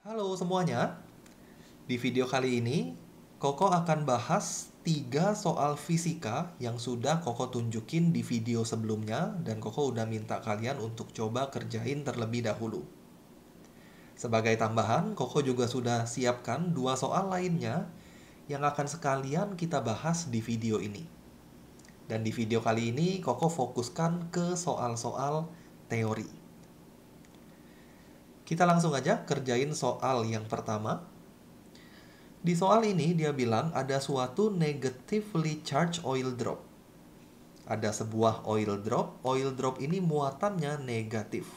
Halo semuanya, di video kali ini Koko akan bahas 3 soal fisika yang sudah Koko tunjukin di video sebelumnya dan Koko udah minta kalian untuk coba kerjain terlebih dahulu. Sebagai tambahan, Koko juga sudah siapkan 2 soal lainnya yang akan sekalian kita bahas di video ini. Dan di video kali ini Koko fokuskan ke soal-soal teori. Kita langsung aja kerjain soal yang pertama. Di soal ini dia bilang ada suatu negatively charged oil drop. Ada sebuah oil drop ini muatannya negatif.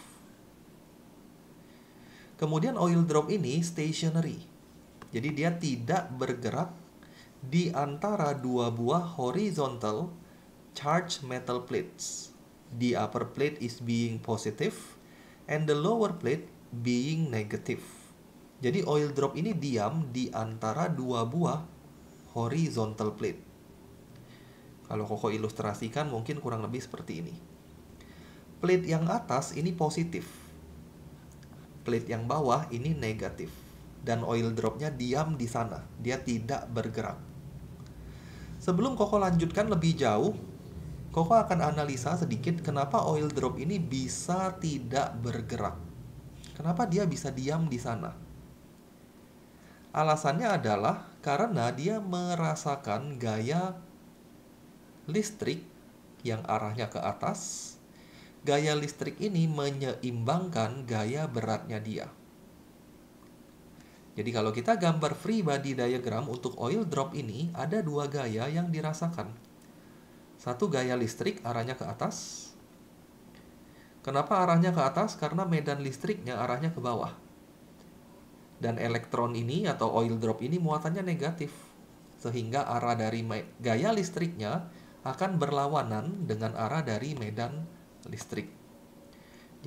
Kemudian oil drop ini stationary. Jadi dia tidak bergerak di antara dua buah horizontal charged metal plates. The upper plate is being positive and the lower plate being negative. Jadi oil drop ini diam di antara dua buah horizontal plate. Kalau Koko ilustrasikan mungkin kurang lebih seperti ini. Plate yang atas ini positif. Plate yang bawah ini negatif. Dan oil dropnya diam di sana. Dia tidak bergerak. Sebelum Koko lanjutkan lebih jauh, Koko akan analisa sedikit kenapa oil drop ini bisa tidak bergerak. Kenapa dia bisa diam di sana? Alasannya adalah karena dia merasakan gaya listrik yang arahnya ke atas. Gaya listrik ini menyeimbangkan gaya beratnya dia. Jadi kalau kita gambar free body diagram untuk oil drop ini, ada dua gaya yang dirasakan. Satu gaya listrik arahnya ke atas. Kenapa arahnya ke atas? Karena medan listriknya arahnya ke bawah. Dan elektron ini atau oil drop ini muatannya negatif. Sehingga arah dari gaya listriknya akan berlawanan dengan arah dari medan listrik.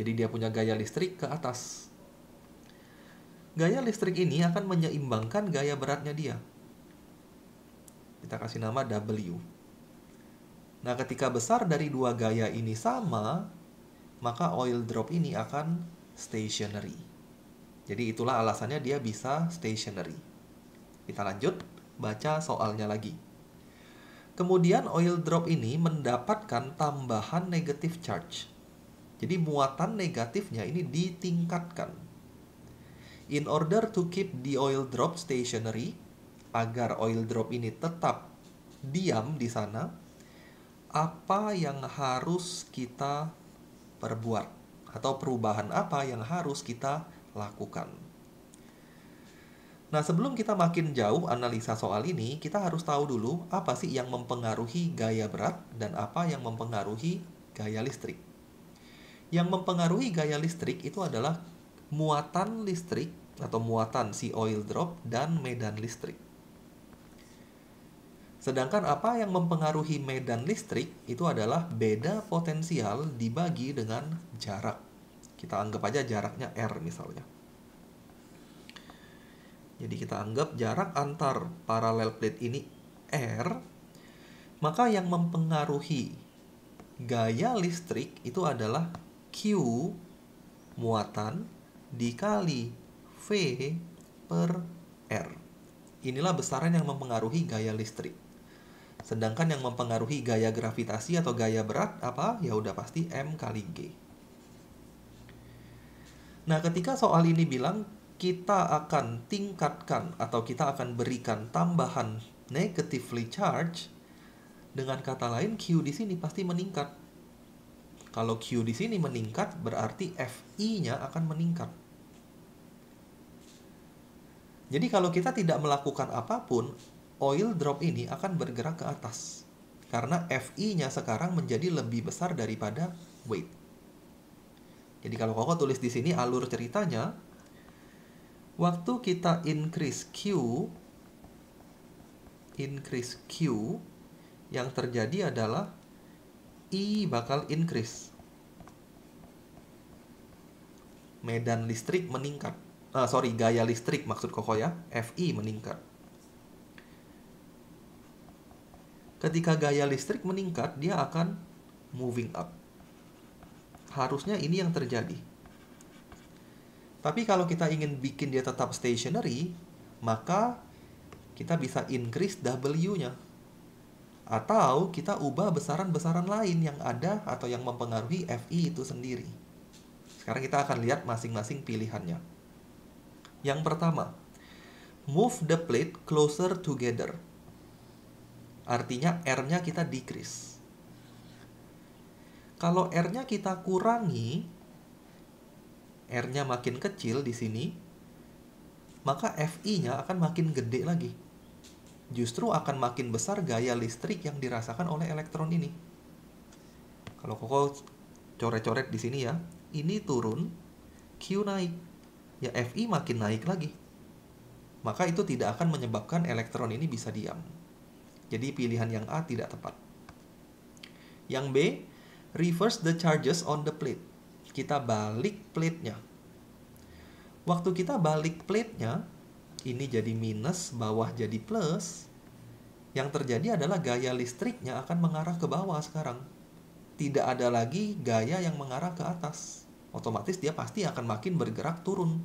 Jadi dia punya gaya listrik ke atas. Gaya listrik ini akan menyeimbangkan gaya beratnya dia. Kita kasih nama W. Nah, ketika besar dari dua gaya ini sama, maka oil drop ini akan stationary. Jadi itulah alasannya dia bisa stationary. Kita lanjut, baca soalnya lagi. Kemudian oil drop ini mendapatkan tambahan negative charge. Jadi muatan negatifnya ini ditingkatkan. In order to keep the oil drop stationary, agar oil drop ini tetap diam di sana, apa yang harus kita perbuat? Atau perubahan apa yang harus kita lakukan? Nah, sebelum kita makin jauh analisa soal ini, kita harus tahu dulu apa sih yang mempengaruhi gaya berat dan apa yang mempengaruhi gaya listrik. Yang mempengaruhi gaya listrik itu adalah muatan listrik atau muatan si oil drop dan medan listrik. Sedangkan apa yang mempengaruhi medan listrik itu adalah beda potensial dibagi dengan jarak. Kita anggap aja jaraknya R misalnya. Jadi kita anggap jarak antar paralel plate ini R, maka yang mempengaruhi gaya listrik itu adalah Q muatan dikali V per R. Inilah besaran yang mempengaruhi gaya listrik. Sedangkan yang mempengaruhi gaya gravitasi atau gaya berat apa? Ya udah pasti M kali G. Nah, ketika soal ini bilang kita akan tingkatkan atau kita akan berikan tambahan negatively charge, dengan kata lain Q di sini pasti meningkat. Kalau Q di sini meningkat berarti Fi-nya akan meningkat. Jadi kalau kita tidak melakukan apapun, oil drop ini akan bergerak ke atas. Karena Fi-nya sekarang menjadi lebih besar daripada weight. Jadi kalau Koko tulis di sini alur ceritanya, waktu kita increase Q, yang terjadi adalah I bakal increase. Medan listrik meningkat. Gaya listrik maksud Koko ya. Fi meningkat. Ketika gaya listrik meningkat, dia akan moving up. Harusnya ini yang terjadi. Tapi kalau kita ingin bikin dia tetap stationary, maka kita bisa increase W-nya. Atau kita ubah besaran-besaran lain yang ada atau yang mempengaruhi Fi itu sendiri. Sekarang kita akan lihat masing-masing pilihannya. Yang pertama, move the plate closer together. Artinya R-nya kita decrease. Kalau R-nya kita kurangi, R-nya makin kecil di sini, maka Fi-nya akan makin gede lagi. Justru akan makin besar gaya listrik yang dirasakan oleh elektron ini. Kalau Koko coret-coret di sini ya, ini turun, Q naik. Ya Fi makin naik lagi. Maka itu tidak akan menyebabkan elektron ini bisa diam. Jadi pilihan yang A tidak tepat. Yang B, reverse the charges on the plate. Kita balik plate-nya. Waktu kita balik plate-nya, ini jadi minus, bawah jadi plus. Yang terjadi adalah gaya listriknya akan mengarah ke bawah sekarang. Tidak ada lagi gaya yang mengarah ke atas. Otomatis dia pasti akan makin bergerak turun.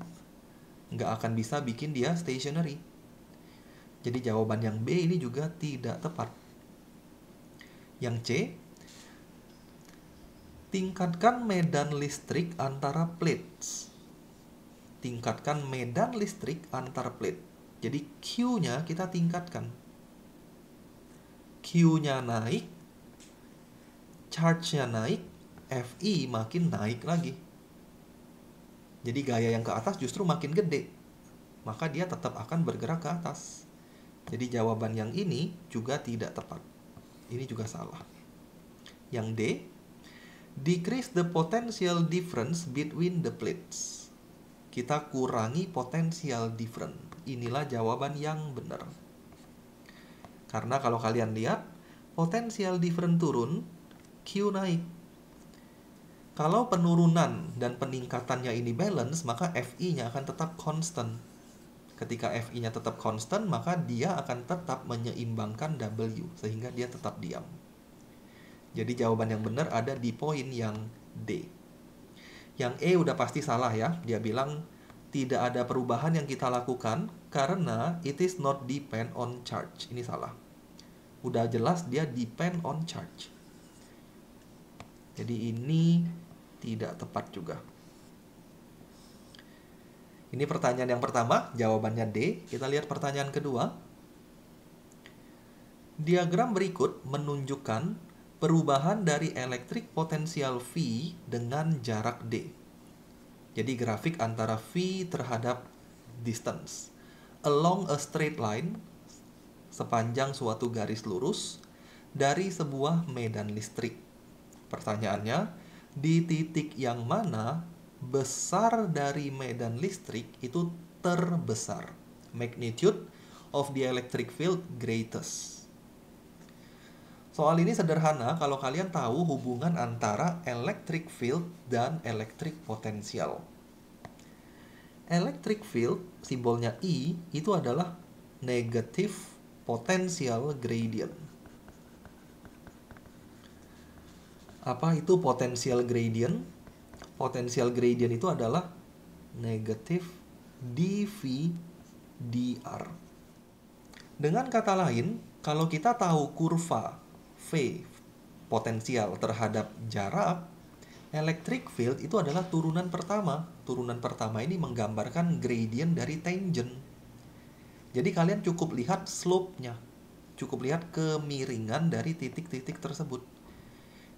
Nggak akan bisa bikin dia stationary. Jadi jawaban yang B ini juga tidak tepat. Yang C, tingkatkan medan listrik antara plates. Tingkatkan medan listrik antar plate. Jadi Q-nya kita tingkatkan. Q-nya naik, charge-nya naik, Fi makin naik lagi. Jadi gaya yang ke atas justru makin gede. Maka dia tetap akan bergerak ke atas. Jadi jawaban yang ini juga tidak tepat. Ini juga salah. Yang D, decrease the potential difference between the plates. Kita kurangi potential difference. Inilah jawaban yang benar. Karena kalau kalian lihat, potential difference turun, Q naik. Kalau penurunan dan peningkatannya ini balance, maka Fi-nya akan tetap constant. Ketika Fi-nya tetap constant, maka dia akan tetap menyeimbangkan W, sehingga dia tetap diam. Jadi jawaban yang benar ada di poin yang D. Yang E udah pasti salah ya. Dia bilang tidak ada perubahan yang kita lakukan karena it is not depend on charge. Ini salah. Udah jelas dia depend on charge. Jadi ini tidak tepat juga. Ini pertanyaan yang pertama, jawabannya D. Kita lihat pertanyaan kedua. Diagram berikut menunjukkan perubahan dari elektrik potensial V dengan jarak D. Jadi grafik antara V terhadap distance along a straight line, sepanjang suatu garis lurus dari sebuah medan listrik. Pertanyaannya, di titik yang mana besar dari medan listrik itu terbesar? Magnitude of the electric field greatest. Soal ini sederhana kalau kalian tahu hubungan antara electric field dan electric potential. Electric field, simbolnya E, itu adalah negative potential gradient. Apa itu potential gradient? Potential gradient itu adalah negatif dV dr. Dengan kata lain, kalau kita tahu kurva V potensial terhadap jarak, electric field itu adalah turunan pertama. Turunan pertama ini menggambarkan gradient dari tangent. Jadi kalian cukup lihat slope-nya. Cukup lihat kemiringan dari titik-titik tersebut.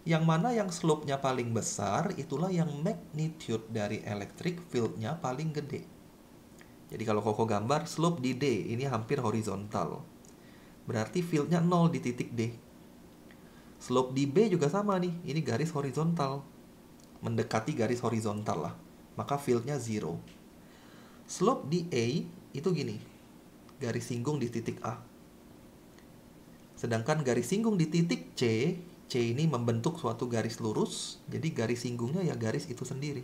Yang mana yang slope-nya paling besar, itulah yang magnitude dari electric field-nya paling gede. Jadi kalau Koko gambar, slope di D, ini hampir horizontal. Berarti field-nya 0 di titik D. Slope di B juga sama nih, ini garis horizontal. Mendekati garis horizontal lah. Maka field-nya 0. Slope di A itu gini, garis singgung di titik A. Sedangkan garis singgung di titik C, C ini membentuk suatu garis lurus, jadi garis singgungnya ya garis itu sendiri.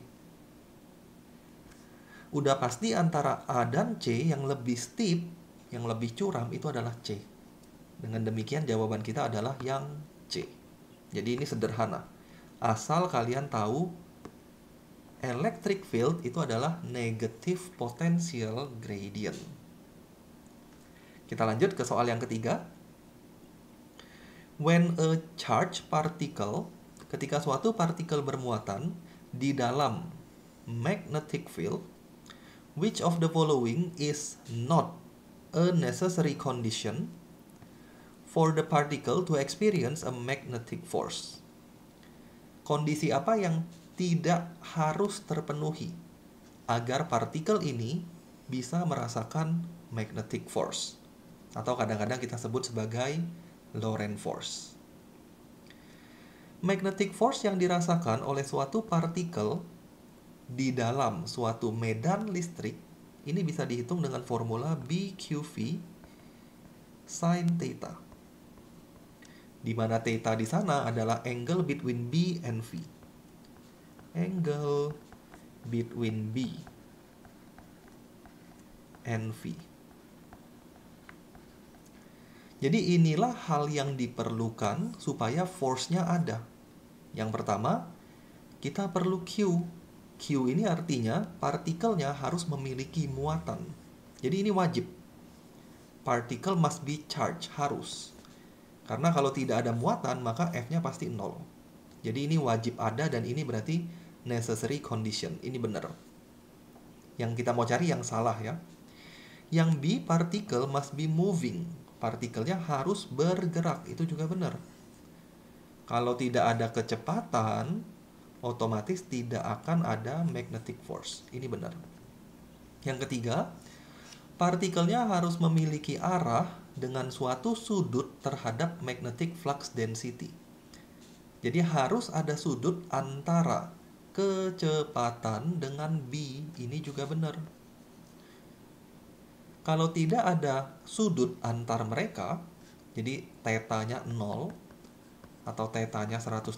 Udah pasti antara A dan C yang lebih steep, yang lebih curam itu adalah C. Dengan demikian jawaban kita adalah yang C. Jadi ini sederhana. Asal kalian tahu electric field itu adalah negative potential gradient. Kita lanjut ke soal yang ketiga. When a charged particle, ketika suatu partikel bermuatan di dalam magnetic field, which of the following is not a necessary condition for the particle to experience a magnetic force? Kondisi apa yang tidak harus terpenuhi agar partikel ini bisa merasakan magnetic force? Atau kadang-kadang kita sebut sebagai Lorentz force. Magnetic force yang dirasakan oleh suatu partikel di dalam suatu medan listrik ini bisa dihitung dengan formula BQV sin theta, di mana theta di sana adalah angle between B and V. Angle between B and V. Jadi inilah hal yang diperlukan supaya force-nya ada. Yang pertama, kita perlu Q. Q ini artinya partikelnya harus memiliki muatan. Jadi ini wajib. Particle must be charged, harus. Karena kalau tidak ada muatan, maka F-nya pasti 0. Jadi ini wajib ada dan ini berarti necessary condition. Ini benar. Yang kita mau cari yang salah ya. Yang B, particle must be moving. Partikelnya harus bergerak, itu juga benar. Kalau tidak ada kecepatan, otomatis tidak akan ada magnetic force. Ini benar. Yang ketiga, partikelnya harus memiliki arah dengan suatu sudut terhadap magnetic flux density. Jadi harus ada sudut antara kecepatan dengan B. Ini juga benar. Kalau tidak ada sudut antar mereka, jadi tetanya 0 atau tetanya 180,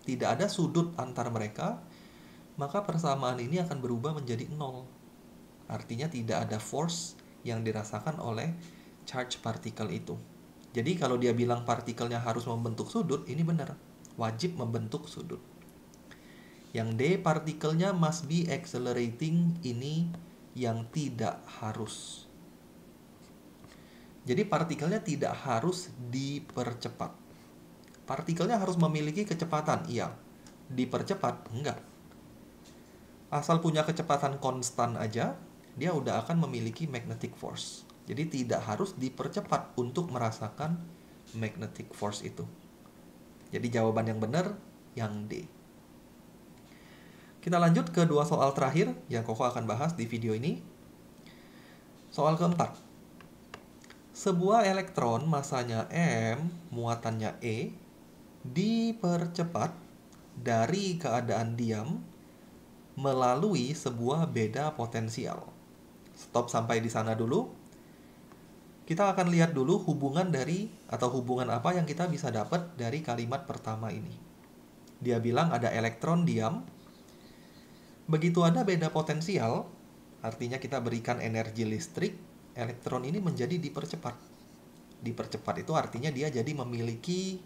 tidak ada sudut antar mereka, maka persamaan ini akan berubah menjadi 0. Artinya tidak ada force yang dirasakan oleh charge particle itu. Jadi kalau dia bilang partikelnya harus membentuk sudut, ini benar. Wajib membentuk sudut. Yang D, partikelnya must be accelerating, ini yang tidak harus. Jadi partikelnya tidak harus dipercepat. Partikelnya harus memiliki kecepatan, iya. Dipercepat, enggak. Asal punya kecepatan konstan aja, dia udah akan memiliki magnetic force. Jadi tidak harus dipercepat untuk merasakan magnetic force itu. Jadi jawaban yang benar yang D. Kita lanjut ke dua soal terakhir yang Koko akan bahas di video ini. Soal keempat. Sebuah elektron masanya M, muatannya E, dipercepat dari keadaan diam melalui sebuah beda potensial. Stop sampai di sana dulu. Kita akan lihat dulu hubungan apa yang kita bisa dapat dari kalimat pertama ini. Dia bilang ada elektron diam. Begitu ada beda potensial, artinya kita berikan energi listrik, elektron ini menjadi dipercepat. Dipercepat itu artinya dia jadi memiliki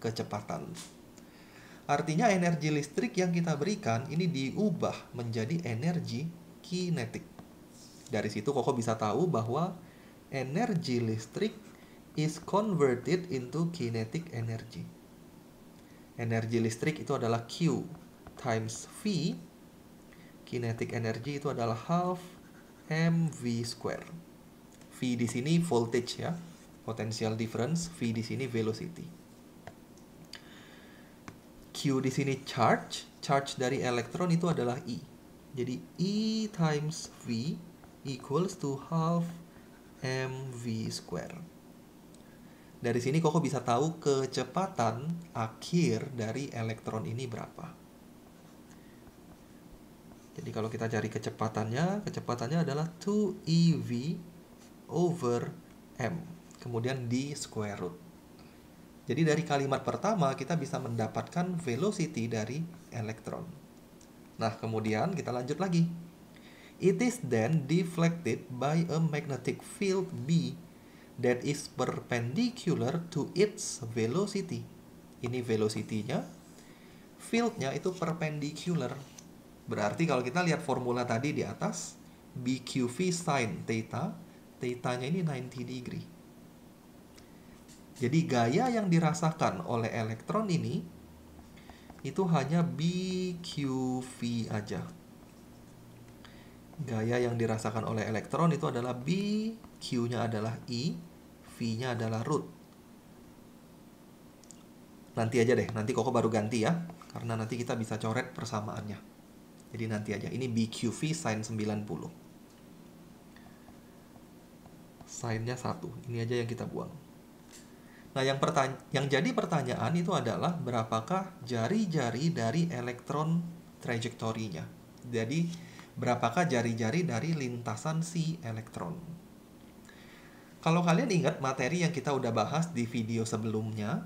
kecepatan. Artinya energi listrik yang kita berikan ini diubah menjadi energi kinetik. Dari situ Koko bisa tahu bahwa energi listrik is converted into kinetic energy. Energi listrik itu adalah Q times V. Kinetic energy itu adalah half mv square. V di sini voltage ya, potential difference. V di sini velocity. Q di sini charge dari elektron itu adalah E. Jadi E times V equals to half mv square. Dari sini Koko bisa tahu kecepatan akhir dari elektron ini berapa. Jadi kalau kita cari kecepatannya adalah 2eV over m. Kemudian di square root. Jadi dari kalimat pertama kita bisa mendapatkan velocity dari elektron. Nah, kemudian kita lanjut lagi. It is then deflected by a magnetic field B that is perpendicular to its velocity. Ini velocity-nya. Field-nya itu perpendicular. Berarti kalau kita lihat formula tadi di atas, BQV sin theta, theta-nya ini 90 degree. Jadi gaya yang dirasakan oleh elektron ini itu hanya BQV aja. Gaya yang dirasakan oleh elektron itu adalah B, Q-nya adalah E, V-nya adalah root. Nanti aja deh, nanti Koko baru ganti ya, karena nanti kita bisa coret persamaannya. Jadi nanti aja, ini BQV sin 90. Sin-nya 1, ini aja yang kita buang. Nah, yang jadi pertanyaan itu adalah berapakah jari-jari dari elektron trajektorinya. Jadi, berapakah jari-jari dari lintasan si elektron. Kalau kalian ingat materi yang kita udah bahas di video sebelumnya,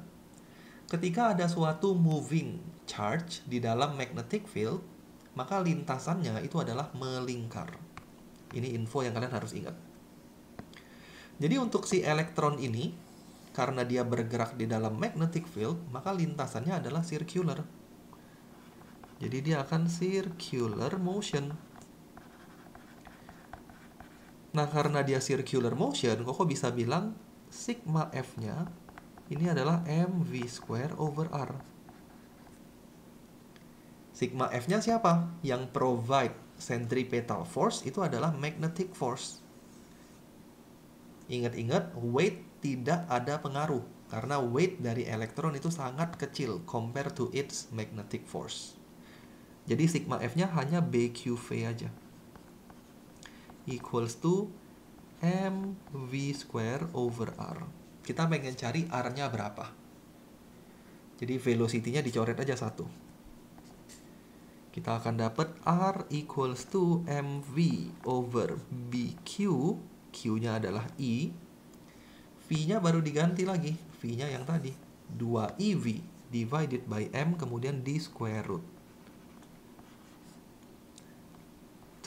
ketika ada suatu moving charge di dalam magnetic field, maka lintasannya itu adalah melingkar. Ini info yang kalian harus ingat. Jadi untuk si elektron ini, karena dia bergerak di dalam magnetic field, maka lintasannya adalah circular. Jadi dia akan circular motion. Nah, karena dia circular motion, Koko bisa bilang sigma F-nya ini adalah mv square over r. Sigma F-nya siapa? Yang provide centripetal force itu adalah magnetic force. Ingat-ingat, weight tidak ada pengaruh karena weight dari elektron itu sangat kecil compared to its magnetic force. Jadi sigma F-nya hanya BQV aja. Equals to mv square over r. Kita pengen cari r-nya berapa. Jadi velocity-nya dicoret aja 1. Kita akan dapat r equals to mv over bq. Q-nya adalah E. V-nya baru diganti lagi. V-nya yang tadi 2EV divided by M kemudian di square root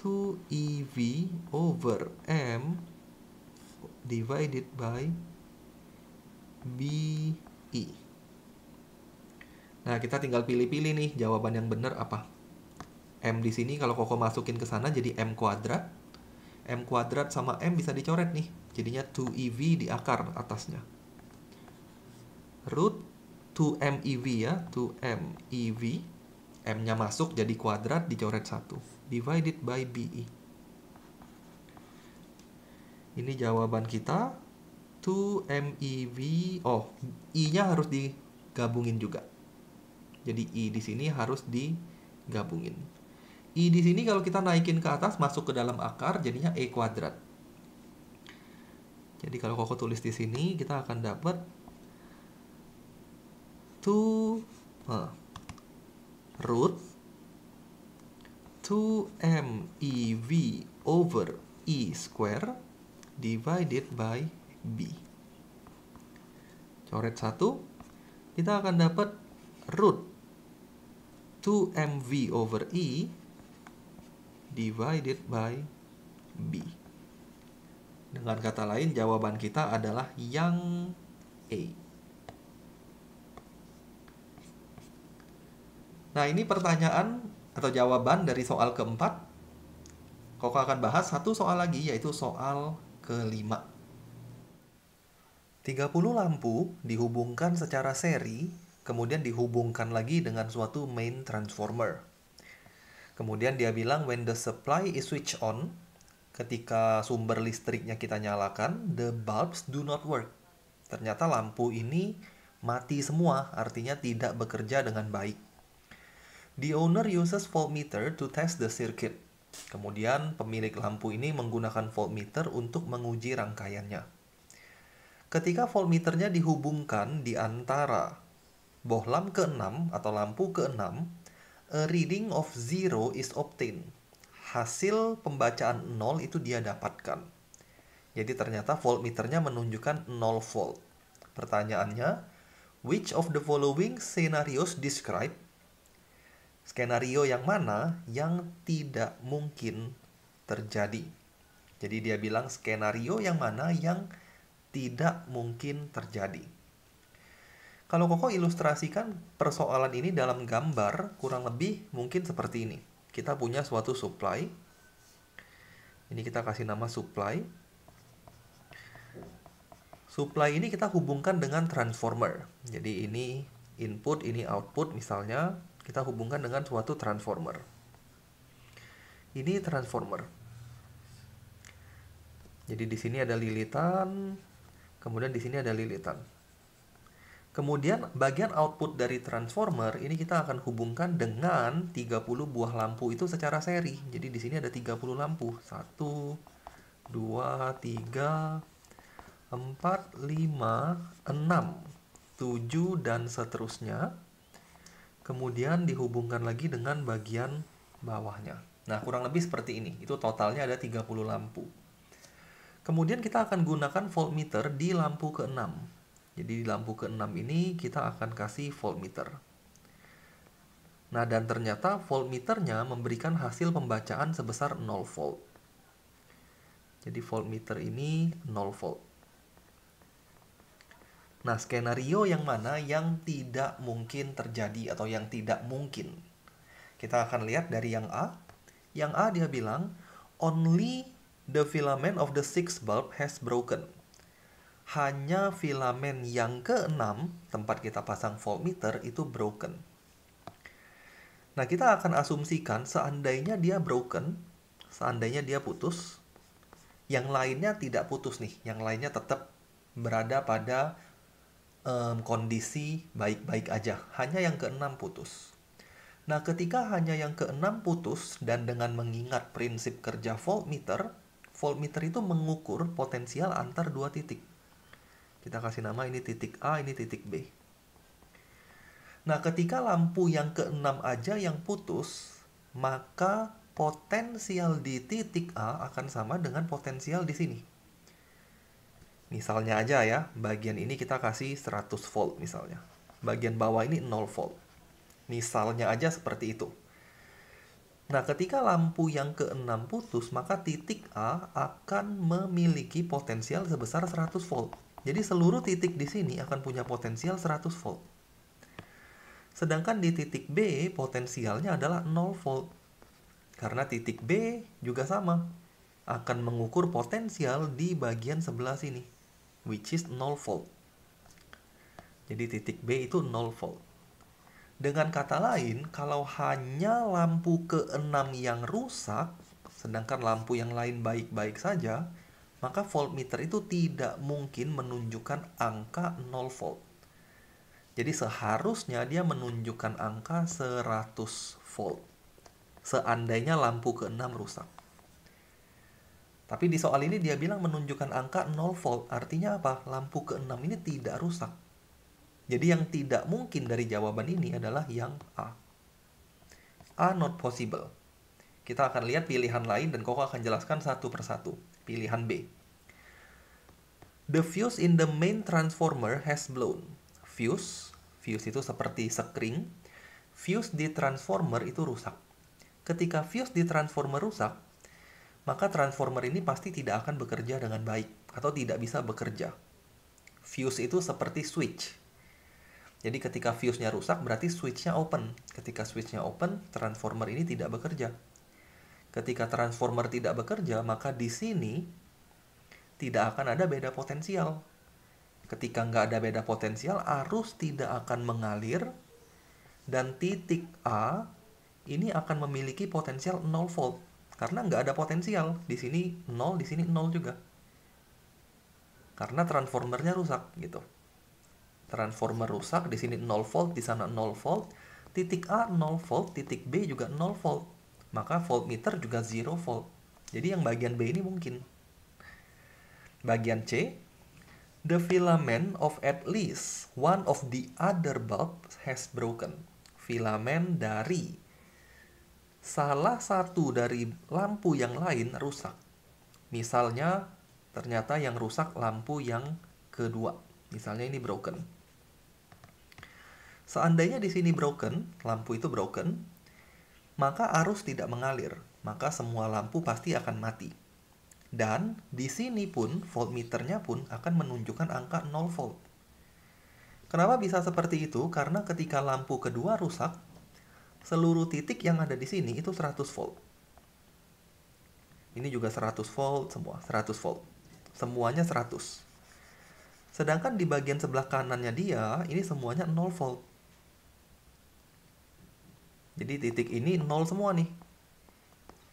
2EV over M divided by BE. Nah, kita tinggal pilih-pilih nih jawaban yang benar apa. M di sini kalau Koko masukin ke sana jadi M kuadrat. M kuadrat sama M bisa dicoret nih. Jadinya 2EV di akar atasnya. Root 2MEV ya. 2MEV. M-nya masuk jadi kuadrat dicoret 1. Divided by BE. Ini jawaban kita. 2MEV. Oh, I-nya harus digabungin juga. Jadi I di sini harus digabungin. I di sini kalau kita naikin ke atas masuk ke dalam akar jadinya E kuadrat. Jadi kalau Koko tulis di sini kita akan dapat 2 root 2MEV over E square divided by B. Coret 1, kita akan dapat root 2mv over E divided by B. Dengan kata lain, jawaban kita adalah yang A. Nah, ini pertanyaan atau jawaban dari soal keempat. Koko akan bahas satu soal lagi, yaitu soal kelima. 30 lampu dihubungkan secara seri, kemudian dihubungkan lagi dengan suatu main transformer. Kemudian dia bilang, when the supply is switched on, ketika sumber listriknya kita nyalakan, the bulbs do not work. Ternyata lampu ini mati semua, artinya tidak bekerja dengan baik. The owner uses voltmeter to test the circuit. Kemudian pemilik lampu ini menggunakan voltmeter untuk menguji rangkaiannya. Ketika voltmeternya dihubungkan di antara bohlam ke-6 atau lampu ke-6, a reading of 0 is obtained. Hasil pembacaan 0 itu dia dapatkan. Jadi ternyata voltmeternya menunjukkan 0 volt. Pertanyaannya, which of the following scenarios describe? Skenario yang mana yang tidak mungkin terjadi? Jadi dia bilang skenario yang mana yang tidak mungkin terjadi. Kalau Koko ilustrasikan persoalan ini dalam gambar, kurang lebih mungkin seperti ini. Kita punya suatu supply. Ini kita kasih nama supply. Supply ini kita hubungkan dengan transformer. Jadi ini input, ini output misalnya. Kita hubungkan dengan suatu transformer. Ini transformer. Jadi di sini ada lilitan, kemudian di sini ada lilitan. Kemudian bagian output dari transformer ini kita akan hubungkan dengan 30 buah lampu itu secara seri. Jadi di sini ada 30 lampu. 1, 2, 3, 4, 5, 6, 7, dan seterusnya. Kemudian dihubungkan lagi dengan bagian bawahnya. Nah, kurang lebih seperti ini. Itu totalnya ada 30 lampu. Kemudian kita akan gunakan voltmeter di lampu ke-6. Jadi di lampu ke-6 ini kita akan kasih voltmeter. Nah, dan ternyata voltmeternya memberikan hasil pembacaan sebesar 0 volt. Jadi voltmeter ini 0 volt. Nah, skenario yang mana yang tidak mungkin terjadi atau yang tidak mungkin? Kita akan lihat dari yang A. Yang A dia bilang, only the filament of the sixth bulb has broken. Hanya filamen yang ke-6, tempat kita pasang voltmeter, itu broken. Nah, kita akan asumsikan seandainya dia broken, seandainya dia putus, yang lainnya tidak putus nih, yang lainnya tetap berada pada kondisi baik-baik aja. Hanya yang ke-6 putus. Nah, ketika hanya yang ke-6 putus, dan dengan mengingat prinsip kerja voltmeter, voltmeter itu mengukur potensial antar dua titik. Kita kasih nama ini titik A, ini titik B. Nah, ketika lampu yang ke-6 aja yang putus, maka potensial di titik A akan sama dengan potensial di sini. Misalnya aja ya, bagian ini kita kasih 100 volt misalnya. Bagian bawah ini 0 volt. Misalnya aja seperti itu. Nah, ketika lampu yang ke-6 putus, maka titik A akan memiliki potensial sebesar 100 volt. Jadi seluruh titik di sini akan punya potensial 100 volt. Sedangkan di titik B potensialnya adalah 0 volt. Karena titik B juga sama. Akan mengukur potensial di bagian sebelah sini. Which is 0 volt. Jadi titik B itu 0 volt. Dengan kata lain, kalau hanya lampu ke-6 yang rusak, sedangkan lampu yang lain baik-baik saja, maka voltmeter itu tidak mungkin menunjukkan angka 0 volt. Jadi seharusnya dia menunjukkan angka 100 volt. Seandainya lampu ke-6 rusak. Tapi di soal ini dia bilang menunjukkan angka 0 volt. Artinya apa? Lampu ke-6 ini tidak rusak. Jadi yang tidak mungkin dari jawaban ini adalah yang A. A not possible. Kita akan lihat pilihan lain dan Koko akan jelaskan satu persatu. Pilihan B. The fuse in the main transformer has blown. Fuse itu seperti sekring. Fuse di transformer itu rusak. Ketika fuse di transformer rusak, maka transformer ini pasti tidak akan bekerja dengan baik atau tidak bisa bekerja. Fuse itu seperti switch. Jadi ketika fuse-nya rusak, berarti switch-nya open. Ketika switch-nya open, transformer ini tidak bekerja. Ketika transformer tidak bekerja, maka di sini tidak akan ada beda potensial. Ketika nggak ada beda potensial, arus tidak akan mengalir, dan titik A ini akan memiliki potensial 0 volt. Karena nggak ada potensial. Di sini 0, di sini 0 juga. Karena transformernya rusak gitu. Transformer rusak, di sini 0 volt, di sana 0 volt. Titik A 0 volt, titik B juga 0 volt. Maka voltmeter juga 0 volt. Jadi yang bagian B ini mungkin. Bagian C, the filament of at least one of the other bulbs has broken. Filamen dari salah satu dari lampu yang lain rusak. Misalnya, ternyata yang rusak lampu yang kedua. Misalnya ini broken. Seandainya di sini broken, lampu itu broken, maka arus tidak mengalir. Maka semua lampu pasti akan mati. Dan di sini pun voltmeternya pun akan menunjukkan angka 0 volt. Kenapa bisa seperti itu? Karena ketika lampu kedua rusak, seluruh titik yang ada di sini itu 100 volt. Ini juga 100 volt semua, 100 volt. Semuanya 100. Sedangkan di bagian sebelah kanannya dia, ini semuanya 0 volt. Jadi titik ini 0 semua nih.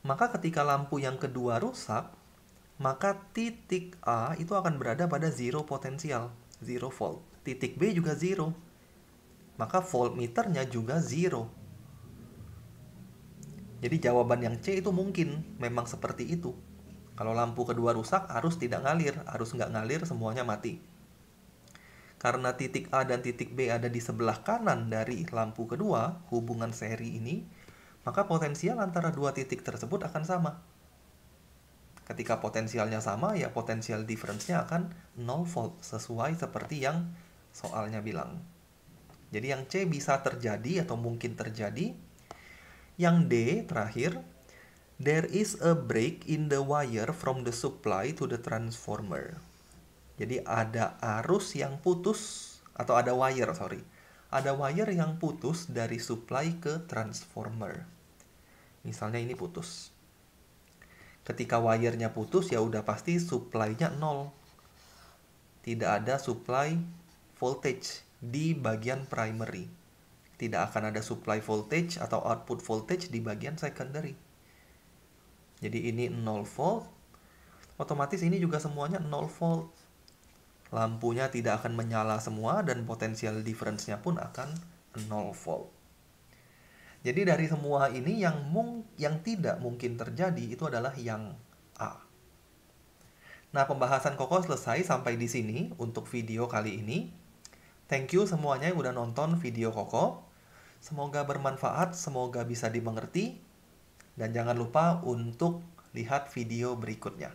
Maka ketika lampu yang kedua rusak, maka titik A itu akan berada pada zero potensial, 0 volt. Titik B juga 0. Maka voltmeternya juga 0. Jadi jawaban yang C itu mungkin memang seperti itu. Kalau lampu kedua rusak, arus tidak ngalir. Arus nggak ngalir, semuanya mati. Karena titik A dan titik B ada di sebelah kanan dari lampu kedua, hubungan seri ini, maka potensial antara dua titik tersebut akan sama. Ketika potensialnya sama, ya potensial difference-nya akan 0 volt, sesuai seperti yang soalnya bilang. Jadi yang C bisa terjadi atau mungkin terjadi. Yang D terakhir, there is a break in the wire from the supply to the transformer. Jadi ada arus yang putus, atau ada wire, Ada wire yang putus dari supply ke transformer. Misalnya ini putus. Ketika wire-nya putus, ya udah pasti supply-nya 0. Tidak ada supply voltage di bagian primary. Tidak akan ada supply voltage atau output voltage di bagian secondary. Jadi ini 0 volt. Otomatis ini juga semuanya 0 volt. Lampunya tidak akan menyala semua dan potensial difference-nya pun akan 0 volt. Jadi dari semua ini yang tidak mungkin terjadi itu adalah yang A. Nah, pembahasan Koko selesai sampai di sini untuk video kali ini. Thank you semuanya yang udah nonton video Koko. Semoga bermanfaat, semoga bisa dimengerti. Dan jangan lupa untuk lihat video berikutnya.